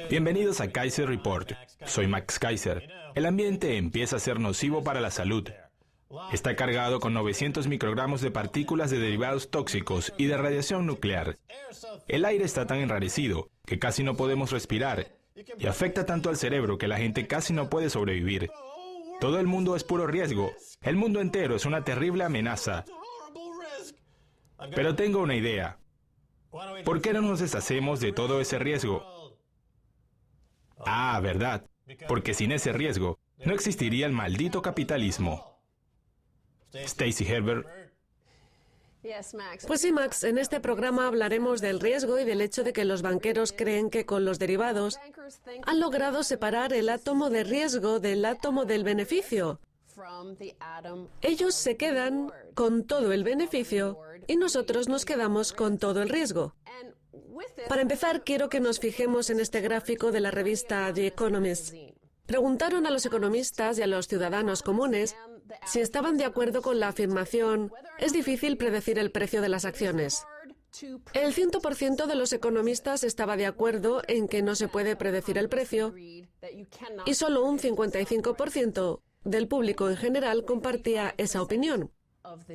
Bienvenidos a Kaiser Report. Soy Max Kaiser. El ambiente empieza a ser nocivo para la salud. Está cargado con 900 microgramos de partículas de derivados tóxicos y de radiación nuclear. El aire está tan enrarecido que casi no podemos respirar y afecta tanto al cerebro que la gente casi no puede sobrevivir. Todo el mundo es puro riesgo. El mundo entero es una terrible amenaza. Pero tengo una idea. ¿Por qué no nos deshacemos de todo ese riesgo? Ah, verdad. Porque sin ese riesgo, no existiría el maldito capitalismo. Stacy Herbert. Pues sí, Max, en este programa hablaremos del riesgo y del hecho de que los banqueros creen que con los derivados han logrado separar el átomo de riesgo del átomo del beneficio. Ellos se quedan con todo el beneficio y nosotros nos quedamos con todo el riesgo. Para empezar, quiero que nos fijemos en este gráfico de la revista The Economist. Preguntaron a los economistas y a los ciudadanos comunes si estaban de acuerdo con la afirmación «es difícil predecir el precio de las acciones». El 100% de los economistas estaba de acuerdo en que no se puede predecir el precio y solo un 55% del público en general compartía esa opinión.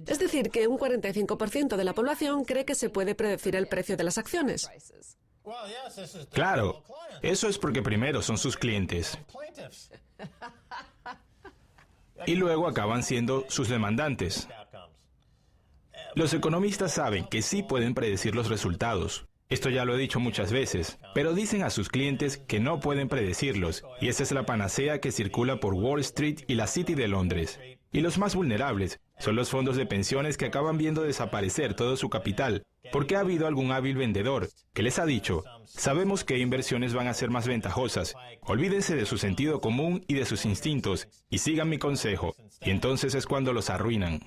Es decir, que un 45% de la población cree que se puede predecir el precio de las acciones. Claro, eso es porque primero son sus clientes. Y luego acaban siendo sus demandantes. Los economistas saben que sí pueden predecir los resultados. Esto ya lo he dicho muchas veces, pero dicen a sus clientes que no pueden predecirlos, y esa es la panacea que circula por Wall Street y la City de Londres. Y los más vulnerables son los fondos de pensiones que acaban viendo desaparecer todo su capital, porque ha habido algún hábil vendedor que les ha dicho, sabemos qué inversiones van a ser más ventajosas, olvídense de su sentido común y de sus instintos, y sigan mi consejo, y entonces es cuando los arruinan.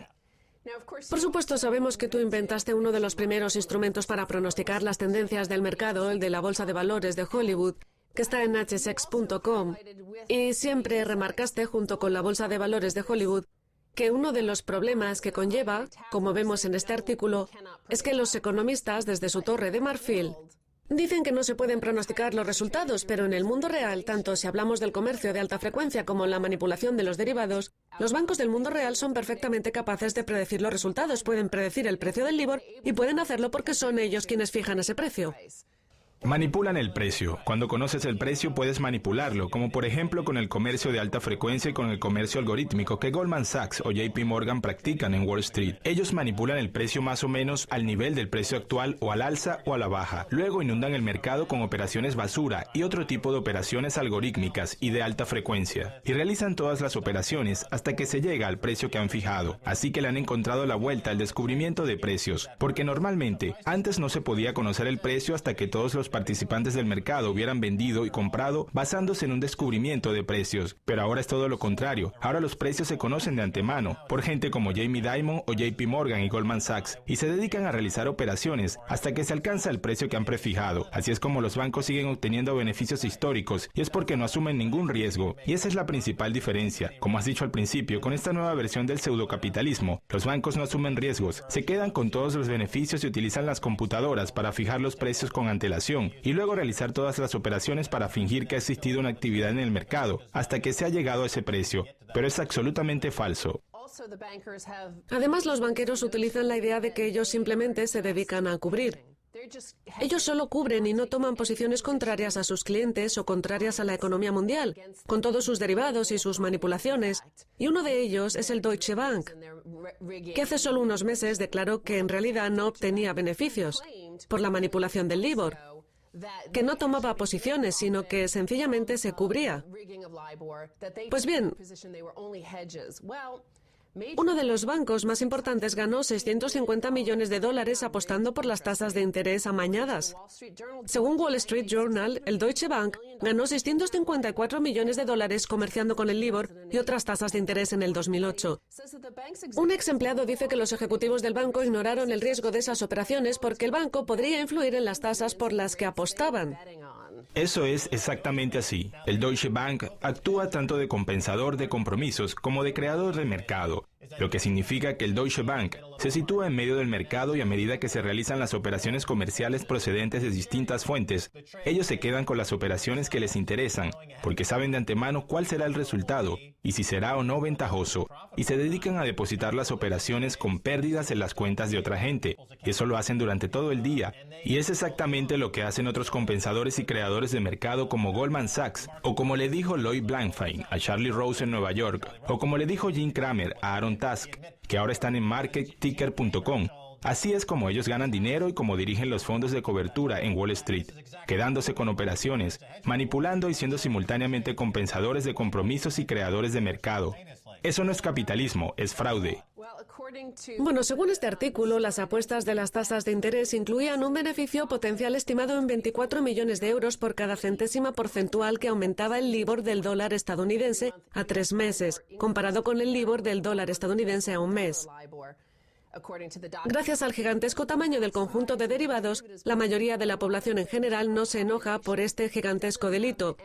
Por supuesto, sabemos que tú inventaste uno de los primeros instrumentos para pronosticar las tendencias del mercado, el de la Bolsa de Valores de Hollywood, que está en hsex.com, y siempre remarcaste, junto con la Bolsa de Valores de Hollywood, que uno de los problemas que conlleva, como vemos en este artículo, es que los economistas, desde su torre de marfil, dicen que no se pueden pronosticar los resultados, pero en el mundo real, tanto si hablamos del comercio de alta frecuencia como la manipulación de los derivados, los bancos del mundo real son perfectamente capaces de predecir los resultados, pueden predecir el precio del LIBOR y pueden hacerlo porque son ellos quienes fijan ese precio. Manipulan el precio. Cuando conoces el precio puedes manipularlo, como por ejemplo con el comercio de alta frecuencia y con el comercio algorítmico que Goldman Sachs o JP Morgan practican en Wall Street. Ellos manipulan el precio más o menos al nivel del precio actual o al alza o a la baja. Luego inundan el mercado con operaciones basura y otro tipo de operaciones algorítmicas y de alta frecuencia. Y realizan todas las operaciones hasta que se llega al precio que han fijado. Así que le han encontrado la vuelta al descubrimiento de precios, porque normalmente antes no se podía conocer el precio hasta que todos los participantes del mercado hubieran vendido y comprado basándose en un descubrimiento de precios. Pero ahora es todo lo contrario. Ahora los precios se conocen de antemano por gente como Jamie Dimon o JP Morgan y Goldman Sachs y se dedican a realizar operaciones hasta que se alcanza el precio que han prefijado. Así es como los bancos siguen obteniendo beneficios históricos y es porque no asumen ningún riesgo. Y esa es la principal diferencia. Como has dicho al principio, con esta nueva versión del pseudocapitalismo, los bancos no asumen riesgos, se quedan con todos los beneficios y utilizan las computadoras para fijar los precios con antelación y luego realizar todas las operaciones para fingir que ha existido una actividad en el mercado hasta que se ha llegado a ese precio, pero es absolutamente falso. Además, los banqueros utilizan la idea de que ellos simplemente se dedican a cubrir. Ellos solo cubren y no toman posiciones contrarias a sus clientes o contrarias a la economía mundial, con todos sus derivados y sus manipulaciones. Y uno de ellos es el Deutsche Bank, que hace solo unos meses declaró que en realidad no obtenía beneficios por la manipulación del LIBOR, que no tomaba posiciones, sino que sencillamente se cubría. Pues bien, uno de los bancos más importantes ganó $650 millones apostando por las tasas de interés amañadas. Según Wall Street Journal, el Deutsche Bank ganó $654 millones comerciando con el LIBOR y otras tasas de interés en el 2008. Un ex empleado dice que los ejecutivos del banco ignoraron el riesgo de esas operaciones porque el banco podría influir en las tasas por las que apostaban. Eso es exactamente así. El Deutsche Bank actúa tanto de compensador de compromisos como de creador de mercado, lo que significa que el Deutsche Bank Se sitúa en medio del mercado y a medida que se realizan las operaciones comerciales procedentes de distintas fuentes, ellos se quedan con las operaciones que les interesan, porque saben de antemano cuál será el resultado y si será o no ventajoso, y se dedican a depositar las operaciones con pérdidas en las cuentas de otra gente, y eso lo hacen durante todo el día, y es exactamente lo que hacen otros compensadores y creadores de mercado como Goldman Sachs, o como le dijo Lloyd Blankfein a Charlie Rose en Nueva York, o como le dijo Jim Cramer a Aaron Tusk, que ahora están en marketticker.com. Así es como ellos ganan dinero y como dirigen los fondos de cobertura en Wall Street, quedándose con operaciones, manipulando y siendo simultáneamente compensadores de compromisos y creadores de mercado. Eso no es capitalismo, es fraude. Bueno, según este artículo, las apuestas de las tasas de interés incluían un beneficio potencial estimado en 24 millones de euros por cada centésima porcentual que aumentaba el LIBOR del dólar estadounidense a 3 meses, comparado con el LIBOR del dólar estadounidense a un mes. Gracias al gigantesco tamaño del conjunto de derivados, la mayoría de la población en general no se enoja por este gigantesco delito.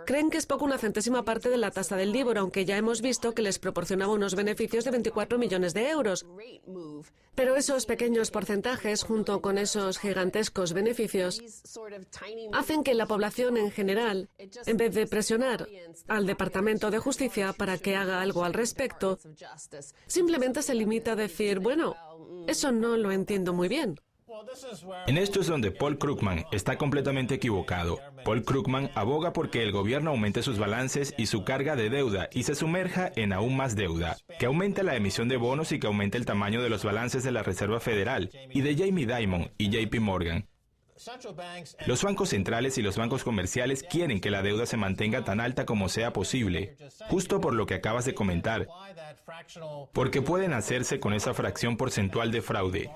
Creen que es poco una centésima parte de la tasa del LIBOR, aunque ya hemos visto que les proporcionaba unos beneficios de 24 millones de euros. Pero esos pequeños porcentajes, junto con esos gigantescos beneficios, hacen que la población en general, en vez de presionar al Departamento de Justicia para que haga algo al respecto, simplemente se limita a decir, bueno, eso no lo entiendo muy bien. En esto es donde Paul Krugman está completamente equivocado. Paul Krugman aboga porque el gobierno aumente sus balances y su carga de deuda y se sumerja en aún más deuda, que aumente la emisión de bonos y que aumente el tamaño de los balances de la Reserva Federal y de Jamie Dimon y JP Morgan. Los bancos centrales y los bancos comerciales quieren que la deuda se mantenga tan alta como sea posible, justo por lo que acabas de comentar, porque pueden hacerse con esa fracción porcentual de fraude,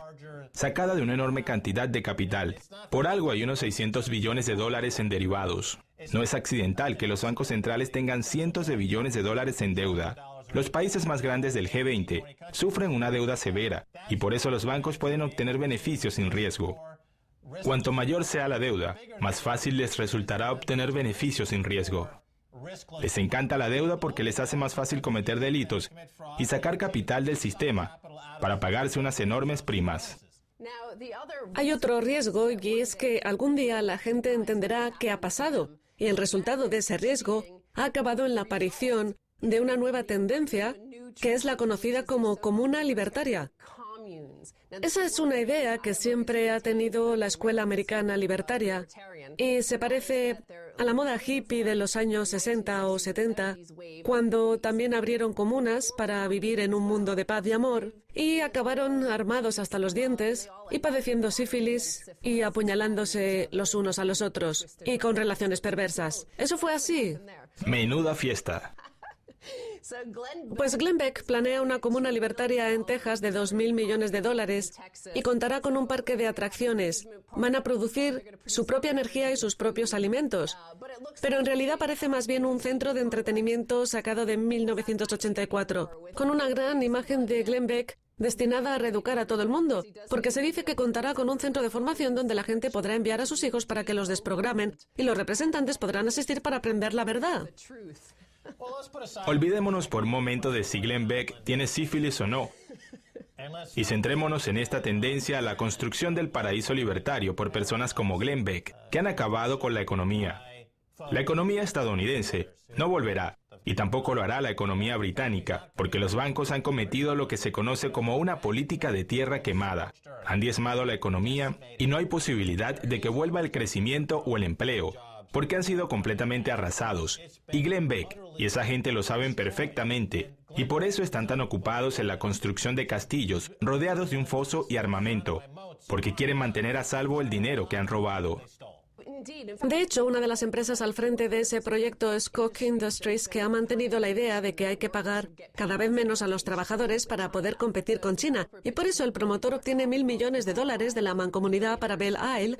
sacada de una enorme cantidad de capital. Por algo hay unos 600 billones de dólares en derivados. No es accidental que los bancos centrales tengan cientos de billones de dólares en deuda. Los países más grandes del G20 sufren una deuda severa y por eso los bancos pueden obtener beneficios sin riesgo. Cuanto mayor sea la deuda, más fácil les resultará obtener beneficios sin riesgo. Les encanta la deuda porque les hace más fácil cometer delitos y sacar capital del sistema para pagarse unas enormes primas. Hay otro riesgo y es que algún día la gente entenderá qué ha pasado y el resultado de ese riesgo ha acabado en la aparición de una nueva tendencia que es la conocida como comuna libertaria. Esa es una idea que siempre ha tenido la escuela americana libertaria y se parece a la moda hippie de los años 60 o 70, cuando también abrieron comunas para vivir en un mundo de paz y amor y acabaron armados hasta los dientes y padeciendo sífilis y apuñalándose los unos a los otros y con relaciones perversas. Eso fue así. Menuda fiesta. Pues Glenn Beck planea una comuna libertaria en Texas de 2.000 millones de dólares y contará con un parque de atracciones. Van a producir su propia energía y sus propios alimentos. Pero en realidad parece más bien un centro de entretenimiento sacado de 1984, con una gran imagen de Glenn Beck destinada a reeducar a todo el mundo, porque se dice que contará con un centro de formación donde la gente podrá enviar a sus hijos para que los desprogramen y los representantes podrán asistir para aprender la verdad. Olvidémonos por un momento de si Glenn Beck tiene sífilis o no, y centrémonos en esta tendencia a la construcción del paraíso libertario por personas como Glenn Beck, que han acabado con la economía. La economía estadounidense no volverá, y tampoco lo hará la economía británica, porque los bancos han cometido lo que se conoce como una política de tierra quemada. Han diezmado la economía y no hay posibilidad de que vuelva el crecimiento o el empleo, porque han sido completamente arrasados. Y Glenn Beck y esa gente lo saben perfectamente, y por eso están tan ocupados en la construcción de castillos rodeados de un foso y armamento, porque quieren mantener a salvo el dinero que han robado. De hecho, una de las empresas al frente de ese proyecto es Koch Industries, que ha mantenido la idea de que hay que pagar cada vez menos a los trabajadores para poder competir con China. Y por eso el promotor obtiene $1.000 millones de la mancomunidad para Belle Isle,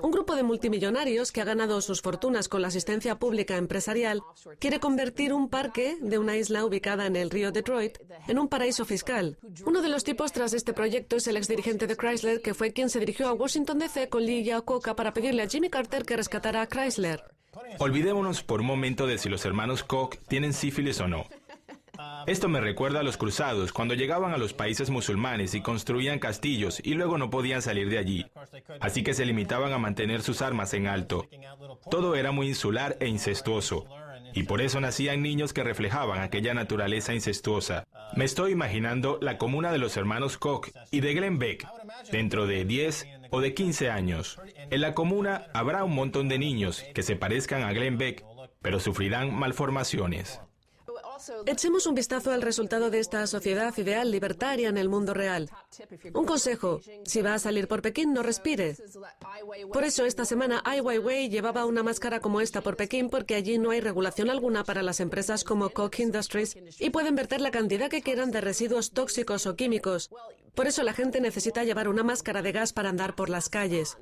un grupo de multimillonarios que ha ganado sus fortunas con la asistencia pública empresarial, quiere convertir un parque de una isla ubicada en el río Detroit en un paraíso fiscal. Uno de los tipos tras este proyecto es el exdirigente de Chrysler, que fue quien se dirigió a Washington D.C. con Lee Iacocca para pedirle a Jimmy Carter que rescatara a Chrysler. Olvidémonos por un momento de si los hermanos Koch tienen sífilis o no. Esto me recuerda a los cruzados, cuando llegaban a los países musulmanes y construían castillos y luego no podían salir de allí. Así que se limitaban a mantener sus armas en alto. Todo era muy insular e incestuoso. Y por eso nacían niños que reflejaban aquella naturaleza incestuosa. Me estoy imaginando la comuna de los hermanos Koch y de Glenn Beck dentro de 10 o de 15 años. En la comuna habrá un montón de niños que se parezcan a Glenn Beck, pero sufrirán malformaciones. Echemos un vistazo al resultado de esta sociedad ideal libertaria en el mundo real. Un consejo: si va a salir por Pekín, no respire. Por eso esta semana Ai Weiwei llevaba una máscara como esta por Pekín, porque allí no hay regulación alguna para las empresas como Koch Industries y pueden verter la cantidad que quieran de residuos tóxicos o químicos. Por eso la gente necesita llevar una máscara de gas para andar por las calles.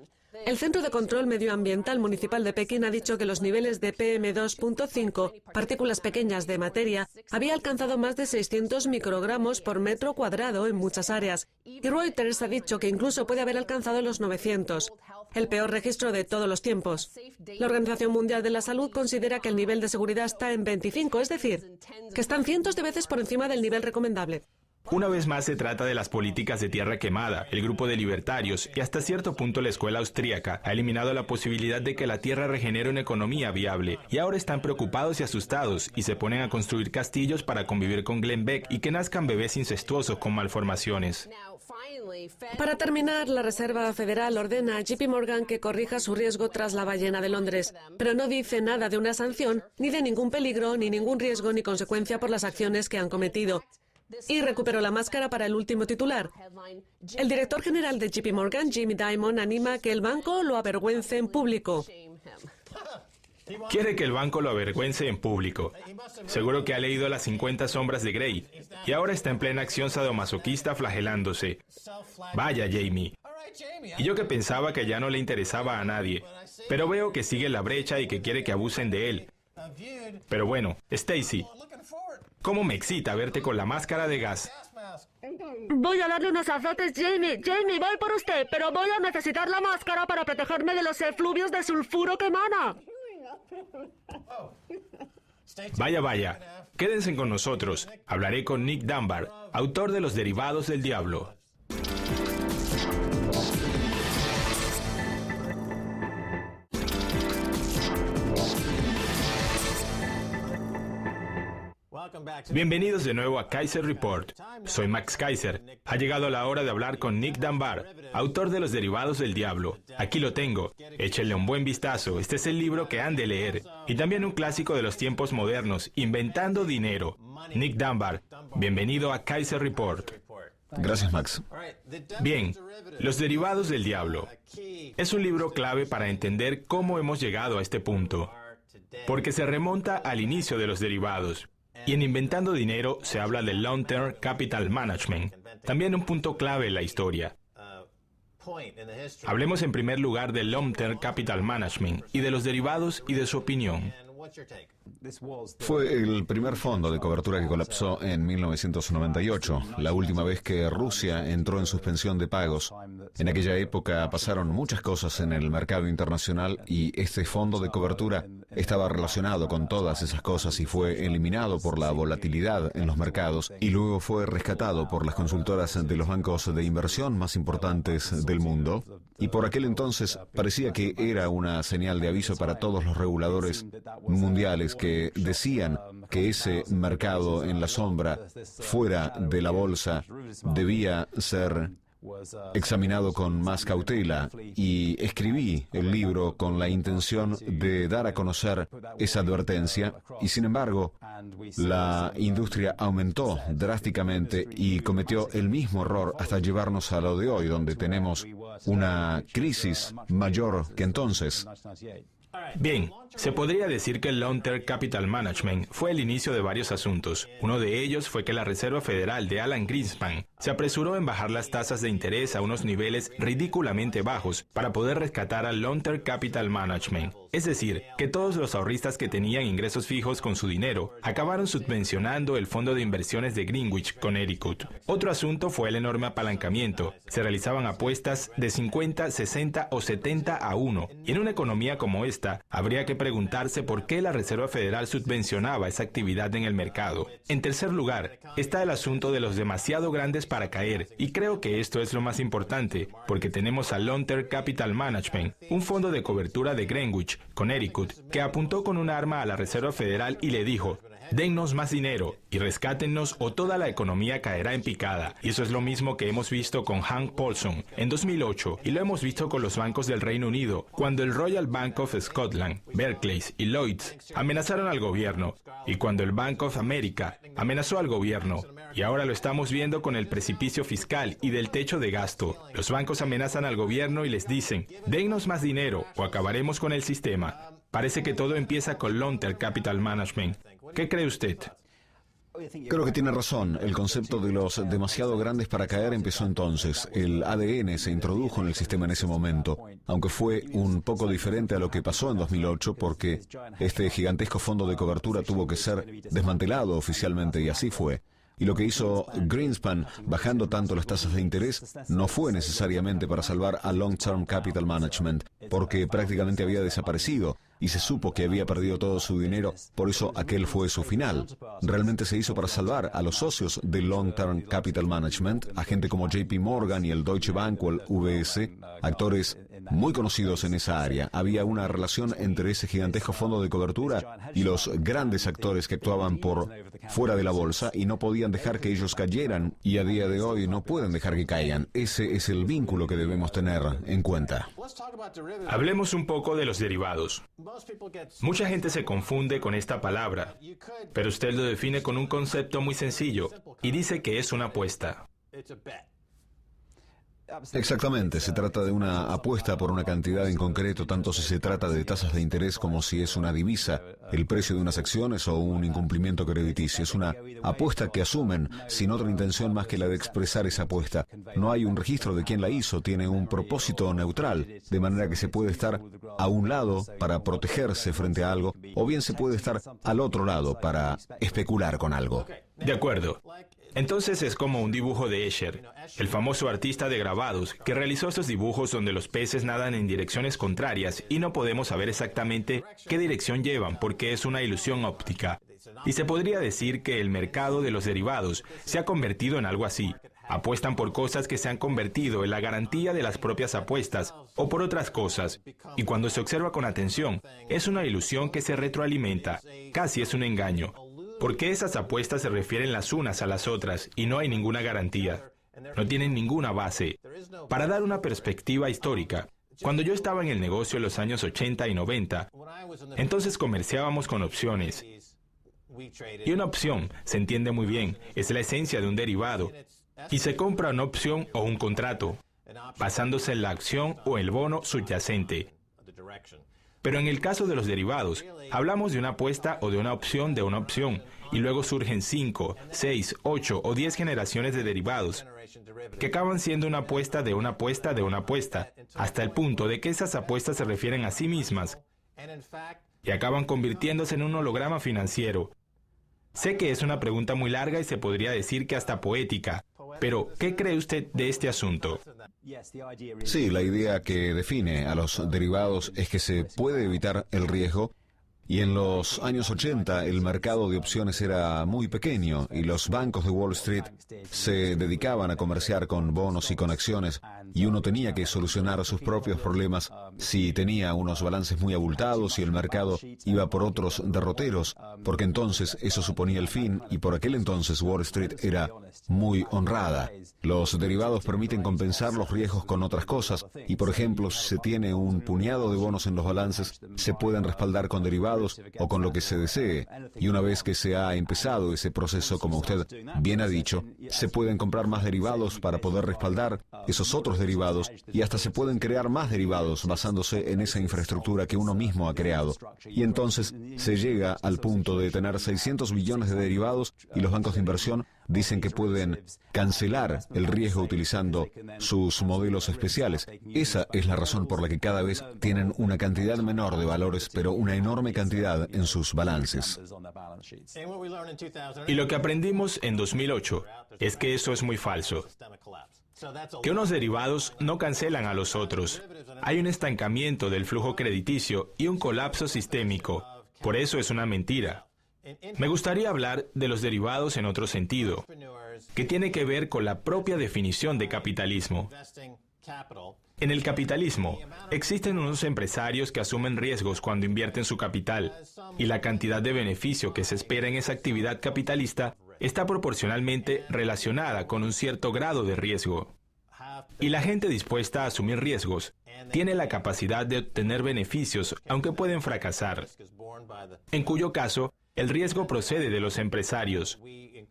El Centro de Control Medioambiental Municipal de Pekín ha dicho que los niveles de PM2.5, partículas pequeñas de materia, había alcanzado más de 600 microgramos por metro cuadrado en muchas áreas. Y Reuters ha dicho que incluso puede haber alcanzado los 900, el peor registro de todos los tiempos. La Organización Mundial de la Salud considera que el nivel de seguridad está en 25, es decir, que están cientos de veces por encima del nivel recomendable. Una vez más se trata de las políticas de tierra quemada. El grupo de libertarios y hasta cierto punto la escuela austríaca ha eliminado la posibilidad de que la tierra regenere una economía viable y ahora están preocupados y asustados y se ponen a construir castillos para convivir con Glenn Beck y que nazcan bebés incestuosos con malformaciones. Para terminar, la Reserva Federal ordena a JP Morgan que corrija su riesgo tras la ballena de Londres, pero no dice nada de una sanción, ni de ningún peligro, ni ningún riesgo ni consecuencia por las acciones que han cometido. Y recuperó la máscara para el último titular. El director general de JP Morgan, Jamie Dimon, anima a que el banco lo avergüence en público. Quiere que el banco lo avergüence en público. Seguro que ha leído Las 50 sombras de Grey y ahora está en plena acción sadomasoquista flagelándose. Vaya, Jamie. Y yo que pensaba que ya no le interesaba a nadie, pero veo que sigue la brecha y que quiere que abusen de él. Pero bueno, Stacy, ¿cómo me excita verte con la máscara de gas? Voy a darle unos azotes, Jamie. Jamie, voy por usted, pero voy a necesitar la máscara para protegerme de los efluvios de sulfuro que emana. Vaya, vaya. Quédense con nosotros. Hablaré con Nick Dunbar, autor de Los Derivados del Diablo. Bienvenidos de nuevo a Kaiser Report. Soy Max Kaiser. Ha llegado la hora de hablar con Nick Dunbar, autor de Los Derivados del Diablo. Aquí lo tengo. Échenle un buen vistazo. Este es el libro que han de leer. Y también un clásico de los tiempos modernos, Inventando Dinero. Nick Dunbar, bienvenido a Kaiser Report. Gracias, Max. Bien, Los Derivados del Diablo. Es un libro clave para entender cómo hemos llegado a este punto. Porque se remonta al inicio de los derivados. Y en Inventando Dinero se habla del Long Term Capital Management, también un punto clave en la historia. Hablemos en primer lugar del Long Term Capital Management y de los derivados y de su opinión. Fue el primer fondo de cobertura que colapsó en 1998, la última vez que Rusia entró en suspensión de pagos. En aquella época pasaron muchas cosas en el mercado internacional y este fondo de cobertura estaba relacionado con todas esas cosas y fue eliminado por la volatilidad en los mercados y luego fue rescatado por las consultoras de los bancos de inversión más importantes del mundo. Y por aquel entonces parecía que era una señal de aviso para todos los reguladores mundiales que decían que ese mercado en la sombra, fuera de la bolsa, debía ser examinado con más cautela, y escribí el libro con la intención de dar a conocer esa advertencia, y sin embargo, la industria aumentó drásticamente y cometió el mismo error hasta llevarnos a lo de hoy, donde tenemos una crisis mayor que entonces. Bien, se podría decir que el Long Term Capital Management fue el inicio de varios asuntos. Uno de ellos fue que la Reserva Federal de Alan Greenspan se apresuró en bajar las tasas de interés a unos niveles ridículamente bajos para poder rescatar al Long Term Capital Management. Es decir, que todos los ahorristas que tenían ingresos fijos con su dinero acabaron subvencionando el fondo de inversiones de Greenwich, Connecticut. Otro asunto fue el enorme apalancamiento. Se realizaban apuestas de 50, 60 o 70 a 1. Y en una economía como esta, apuesta, habría que preguntarse por qué la Reserva Federal subvencionaba esa actividad en el mercado. En tercer lugar, está el asunto de los demasiado grandes para caer, y creo que esto es lo más importante, porque tenemos a Long Term Capital Management, un fondo de cobertura de Greenwich, Connecticut, que apuntó con un arma a la Reserva Federal y le dijo: dennos más dinero y rescátennos o toda la economía caerá en picada. Y eso es lo mismo que hemos visto con Hank Paulson en 2008 y lo hemos visto con los bancos del Reino Unido, cuando el Royal Bank of Scotland, Barclays y Lloyds amenazaron al gobierno, y cuando el Bank of America amenazó al gobierno. Y ahora lo estamos viendo con el precipicio fiscal y del techo de gasto. Los bancos amenazan al gobierno y les dicen: dennos más dinero o acabaremos con el sistema. Parece que todo empieza con Long Term Capital Management. ¿Qué cree usted? Creo que tiene razón. El concepto de los demasiado grandes para caer empezó entonces. El ADN se introdujo en el sistema en ese momento, aunque fue un poco diferente a lo que pasó en 2008 porque este gigantesco fondo de cobertura tuvo que ser desmantelado oficialmente y así fue. Y lo que hizo Greenspan, bajando tanto las tasas de interés, no fue necesariamente para salvar a Long Term Capital Management, porque prácticamente había desaparecido y se supo que había perdido todo su dinero, por eso aquel fue su final. Realmente se hizo para salvar a los socios de Long Term Capital Management, a gente como JP Morgan y el Deutsche Bank o el UBS, actores muy conocidos en esa área. Había una relación entre ese gigantesco fondo de cobertura y los grandes actores que actuaban por fuera de la bolsa y no podían dejar que ellos cayeran, y a día de hoy no pueden dejar que caigan. Ese es el vínculo que debemos tener en cuenta. Hablemos un poco de los derivados. Mucha gente se confunde con esta palabra, pero usted lo define con un concepto muy sencillo y dice que es una apuesta. Exactamente, se trata de una apuesta por una cantidad en concreto, tanto si se trata de tasas de interés como si es una divisa, el precio de unas acciones o un incumplimiento crediticio. Es una apuesta que asumen sin otra intención más que la de expresar esa apuesta. No hay un registro de quién la hizo, tiene un propósito neutral, de manera que se puede estar a un lado para protegerse frente a algo, o bien se puede estar al otro lado para especular con algo. De acuerdo. Entonces es como un dibujo de Escher, el famoso artista de grabados, que realizó estos dibujos donde los peces nadan en direcciones contrarias y no podemos saber exactamente qué dirección llevan porque es una ilusión óptica. Y se podría decir que el mercado de los derivados se ha convertido en algo así. Apuestan por cosas que se han convertido en la garantía de las propias apuestas o por otras cosas. Y cuando se observa con atención, es una ilusión que se retroalimenta, casi es un engaño. Porque esas apuestas se refieren las unas a las otras y no hay ninguna garantía. No tienen ninguna base. Para dar una perspectiva histórica, cuando yo estaba en el negocio en los años 80 y 90, entonces comerciábamos con opciones. Y una opción, se entiende muy bien, es la esencia de un derivado. Y se compra una opción o un contrato, basándose en la acción o el bono subyacente. Pero en el caso de los derivados, hablamos de una apuesta o de una opción, y luego surgen 5, 6, 8 o 10 generaciones de derivados, que acaban siendo una apuesta de una apuesta de una apuesta, hasta el punto de que esas apuestas se refieren a sí mismas, y acaban convirtiéndose en un holograma financiero. Sé que es una pregunta muy larga y se podría decir que hasta poética, pero ¿qué cree usted de este asunto? Sí, la idea que define a los derivados es que se puede evitar el riesgo, y en los años 80 el mercado de opciones era muy pequeño y los bancos de Wall Street se dedicaban a comerciar con bonos y con acciones, y uno tenía que solucionar sus propios problemas si tenía unos balances muy abultados y el mercado iba por otros derroteros, porque entonces eso suponía el fin, y por aquel entonces Wall Street era muy honrada. Los derivados permiten compensar los riesgos con otras cosas, y por ejemplo, si se tiene un puñado de bonos en los balances, se pueden respaldar con derivados o con lo que se desee, y una vez que se ha empezado ese proceso, como usted bien ha dicho, se pueden comprar más derivados para poder respaldar esos otros derivados, y hasta se pueden crear más derivados basándose en esa infraestructura que uno mismo ha creado. Y entonces se llega al punto de tener 600 billones de derivados, y los bancos de inversión dicen que pueden cancelar el riesgo utilizando sus modelos especiales. Esa es la razón por la que cada vez tienen una cantidad menor de valores, pero una enorme cantidad en sus balances. Y lo que aprendimos en 2008 es que eso es muy falso. que unos derivados no cancelan a los otros. Hay un estancamiento del flujo crediticio y un colapso sistémico. Por eso es una mentira. Me gustaría hablar de los derivados en otro sentido, que tiene que ver con la propia definición de capitalismo. En el capitalismo, existen unos empresarios que asumen riesgos cuando invierten su capital, y la cantidad de beneficio que se espera en esa actividad capitalista está proporcionalmente relacionada con un cierto grado de riesgo. Y la gente dispuesta a asumir riesgos tiene la capacidad de obtener beneficios, aunque pueden fracasar, en cuyo caso, el riesgo procede de los empresarios.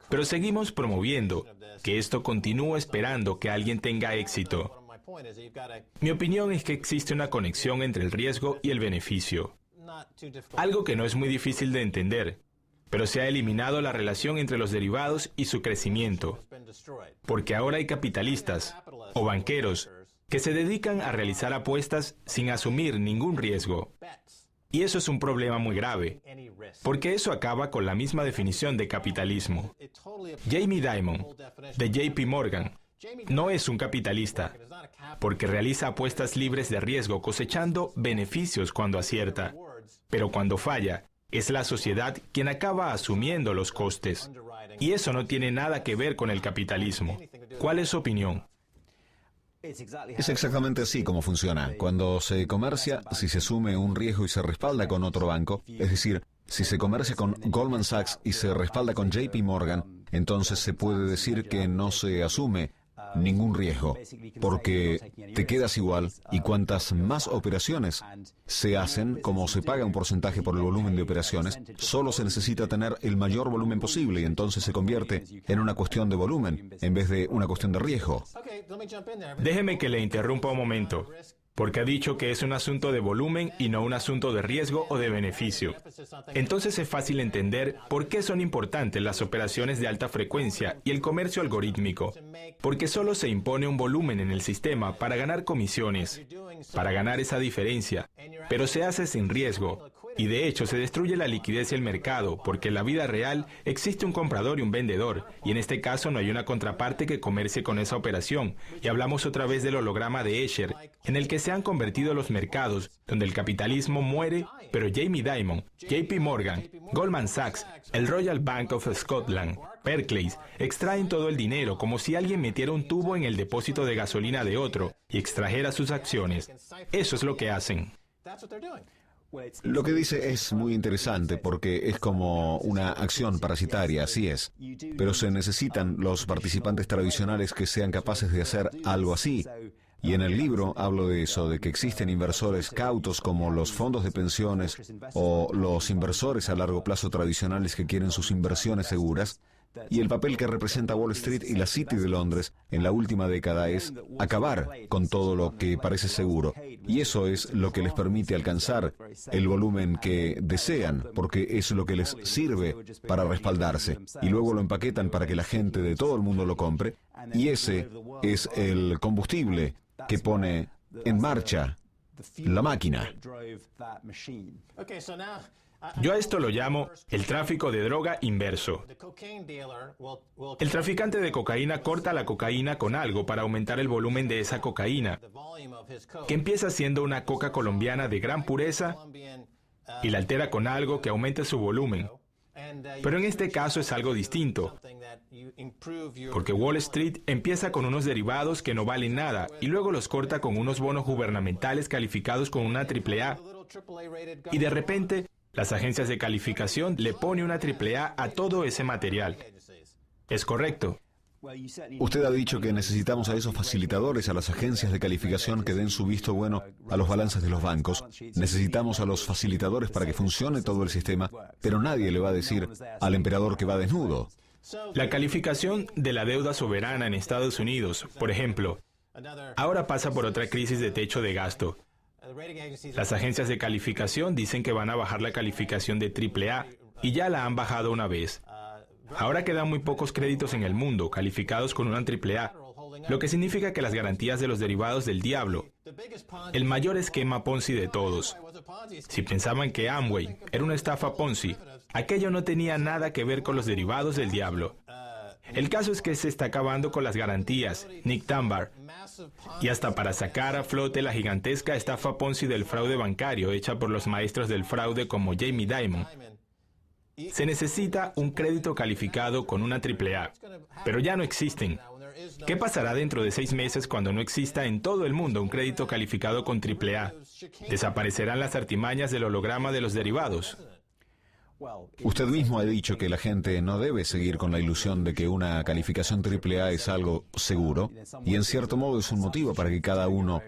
Pero seguimos promoviendo que esto continúe esperando que alguien tenga éxito. Mi opinión es que existe una conexión entre el riesgo y el beneficio. Algo que no es muy difícil de entender, pero se ha eliminado la relación entre los derivados y su crecimiento. Porque ahora hay capitalistas o banqueros que se dedican a realizar apuestas sin asumir ningún riesgo. Y eso es un problema muy grave, porque eso acaba con la misma definición de capitalismo. Jamie Dimon, de JP Morgan, no es un capitalista, porque realiza apuestas libres de riesgo cosechando beneficios cuando acierta. Pero cuando falla, es la sociedad quien acaba asumiendo los costes. Y eso no tiene nada que ver con el capitalismo. ¿Cuál es su opinión? Es exactamente así como funciona. Cuando se comercia, si se asume un riesgo y se respalda con otro banco, es decir, si se comercia con Goldman Sachs y se respalda con JP Morgan, entonces se puede decir que no se asume ningún riesgo, porque te quedas igual y cuantas más operaciones se hacen, como se paga un porcentaje por el volumen de operaciones, solo se necesita tener el mayor volumen posible y entonces se convierte en una cuestión de volumen en vez de una cuestión de riesgo. Déjeme que le interrumpa un momento, porque ha dicho que es un asunto de volumen y no un asunto de riesgo o de beneficio. Entonces es fácil entender por qué son importantes las operaciones de alta frecuencia y el comercio algorítmico, porque solo se impone un volumen en el sistema para ganar comisiones, para ganar esa diferencia, pero se hace sin riesgo. Y de hecho se destruye la liquidez y el mercado, porque en la vida real existe un comprador y un vendedor, y en este caso no hay una contraparte que comercie con esa operación. Y hablamos otra vez del holograma de Escher, en el que se han convertido los mercados, donde el capitalismo muere, pero Jamie Dimon, JP Morgan, Goldman Sachs, el Royal Bank of Scotland, Barclays, extraen todo el dinero como si alguien metiera un tubo en el depósito de gasolina de otro y extrajera sus acciones. Eso es lo que hacen. Lo que dice es muy interesante porque es como una acción parasitaria, así es. Pero se necesitan los participantes tradicionales que sean capaces de hacer algo así. Y en el libro hablo de eso, de que existen inversores cautos como los fondos de pensiones o los inversores a largo plazo tradicionales que quieren sus inversiones seguras. Y el papel que representa Wall Street y la City de Londres en la última década es acabar con todo lo que parece seguro. Y eso es lo que les permite alcanzar el volumen que desean, porque es lo que les sirve para respaldarse. Y luego lo empaquetan para que la gente de todo el mundo lo compre. Y ese es el combustible que pone en marcha la máquina. Yo a esto lo llamo el tráfico de droga inverso. El traficante de cocaína corta la cocaína con algo para aumentar el volumen de esa cocaína, que empieza siendo una coca colombiana de gran pureza y la altera con algo que aumente su volumen. Pero en este caso es algo distinto, porque Wall Street empieza con unos derivados que no valen nada y luego los corta con unos bonos gubernamentales calificados con una AAA y de repente las agencias de calificación le ponen una AAA a todo ese material. ¿Es correcto? Usted ha dicho que necesitamos a esos facilitadores, a las agencias de calificación que den su visto bueno a los balances de los bancos. Necesitamos a los facilitadores para que funcione todo el sistema, pero nadie le va a decir al emperador que va desnudo. La calificación de la deuda soberana en Estados Unidos, por ejemplo, ahora pasa por otra crisis de techo de gasto. Las agencias de calificación dicen que van a bajar la calificación de AAA y ya la han bajado una vez. Ahora quedan muy pocos créditos en el mundo calificados con una AAA, lo que significa que las garantías de los derivados del diablo, el mayor esquema Ponzi de todos. Si pensaban que Amway era una estafa Ponzi, aquello no tenía nada que ver con los derivados del diablo. El caso es que se está acabando con las garantías, Nick Dunbar, y hasta para sacar a flote la gigantesca estafa Ponzi del fraude bancario hecha por los maestros del fraude como Jamie Dimon. Se necesita un crédito calificado con una AAA, pero ya no existen. ¿Qué pasará dentro de 6 meses cuando no exista en todo el mundo un crédito calificado con AAA? ¿Desaparecerán las artimañas del holograma de los derivados? Usted mismo ha dicho que la gente no debe seguir con la ilusión de que una calificación AAA es algo seguro, y en cierto modo es un motivo para que cada uno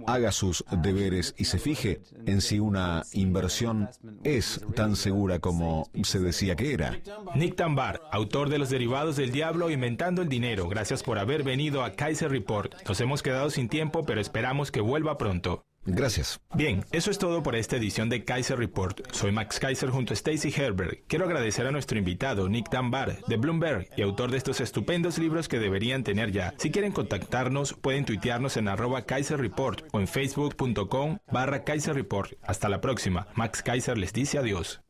haga sus deberes y se fije en si una inversión es tan segura como se decía que era. Nick Dunbar, autor de Los derivados del diablo, inventando el dinero. Gracias por haber venido a Kaiser Report. Nos hemos quedado sin tiempo, pero esperamos que vuelva pronto. Gracias. Bien, eso es todo por esta edición de Kaiser Report. Soy Max Kaiser junto a Stacy Herbert. Quiero agradecer a nuestro invitado, Nick Dunbar, de Bloomberg, y autor de estos estupendos libros que deberían tener ya. Si quieren contactarnos, pueden tuitearnos en @Kaiser Report o en facebook.com/Kaiser Report. Hasta la próxima. Max Kaiser les dice adiós.